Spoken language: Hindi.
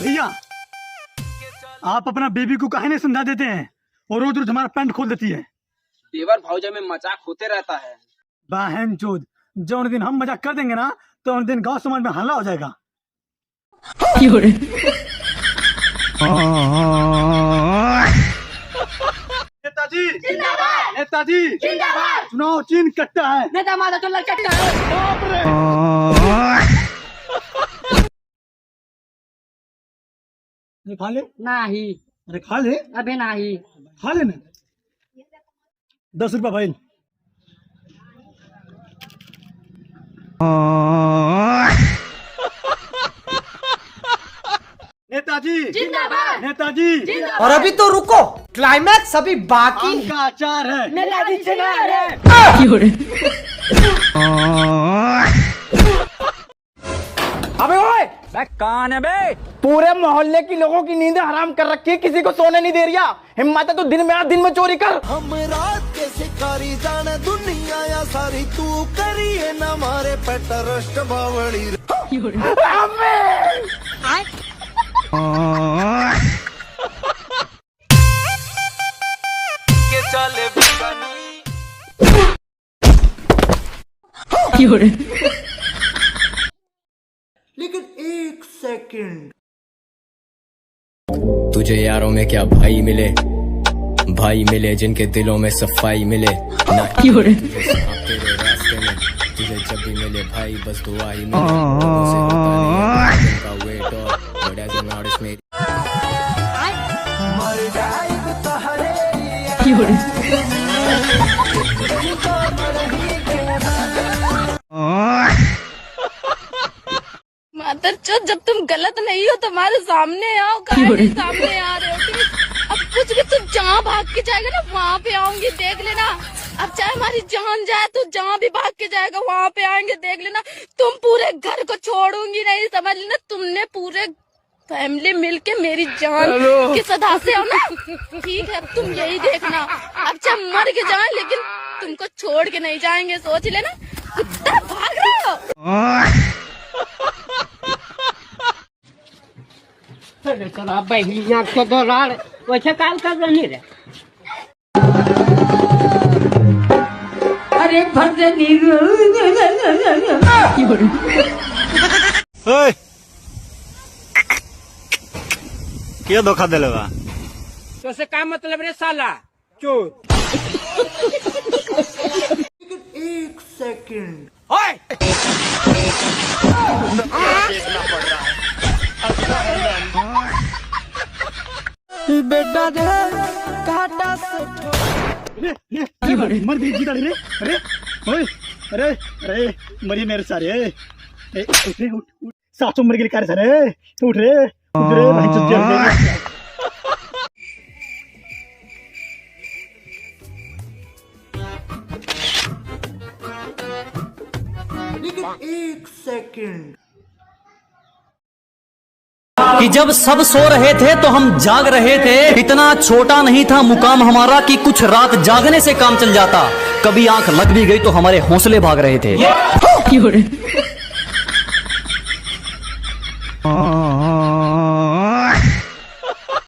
भैया आप अपना बेबी को काहे नहीं समझा देते हैं और रोज रोज हमारा पैंट खोल देती है। देवर भौजा में मजाक होते रहता है। बहन चोद, जो उन दिन हम मजाक कर देंगे ना तो उन दिन गांव समाज में हल्ला हो जाएगा। नेताजी जिंदाबाद, नेताजी जिंदाबाद। चुनाव चिन्ह कट्टा है, नेता माता कल्ला कट्टा है। खा ले। नहीं, अरे खा ले। अबे नहीं, खा लेना। 10 रुपया भाई। नेताजी जिंदाबाद, नेताजी जिंदाबाद। और अभी तो रुको, क्लाइमैक्स अभी बाकी आम का अचार है। नेताजी जिंदाबाद। अबे ओए, कौन है बे? पूरे मोहल्ले की लोगों की नींद हराम कर रखी है, किसी को सोने नहीं दे रिया। हिम्मत है तो दिन में आ, दिन में चोरी कर। हम रात के शिकारी जाने दुनिया या सारी तू करिए न मारे पेटरस्ट बावड़ी के चले लेकिन एक सेकंड, तुझे यारों में क्या भाई मिले, भाई मिले जिनके दिलों में सफाई मिले ना। तेरे रास्ते में तुझे जब भी मिले भाई बस दुआ ही मिले। उनसे होता नहीं है उनका वेट और but as an artist मेरी मर जाए तहरे मादरचोद, जब तुम गलत नहीं हो तुम्हारे सामने आओ। काहे सामने आ रहे हो? अब कुछ भी तुम जहाँ भाग के जाएगा ना वहाँ पे आऊंगी, देख लेना। अब चाहे हमारी जान जाए तो जहाँ भी भाग के जाएगा वहाँ पे आएंगे, देख लेना। तुम पूरे घर को छोड़ूंगी नहीं, समझ लेना। तुमने पूरे फैमिली मिलके मेरी जान के सदा से हो ना, ठीक है? तुम यही देखना। अब चाहे मर के जाए लेकिन तुमको छोड़ के नहीं जाएंगे, सोच लेना। कुत्ता भाग रहे हो। चला बहलिया के दौरान वैसे काल कर रही रे। अरे भर दे क्या धोखा दिले बा? तो से क्या मतलब रे साला चोर। लेकिन एक सेकंड, बेटा रे काटा से मर गई जीता रे। अरे ओए, अरे अरे मरी मेरे सारे। उठ रे, उठ। 700 मर गए कार सारे। उठ रे, उठ रे भाई चुप जा। लेकिन एक सेकंड, कि जब सब सो रहे थे तो हम जाग रहे थे। इतना छोटा नहीं था मुकाम हमारा कि कुछ रात जागने से काम चल जाता। कभी आंख लग भी गई तो हमारे हौसले भाग रहे थे।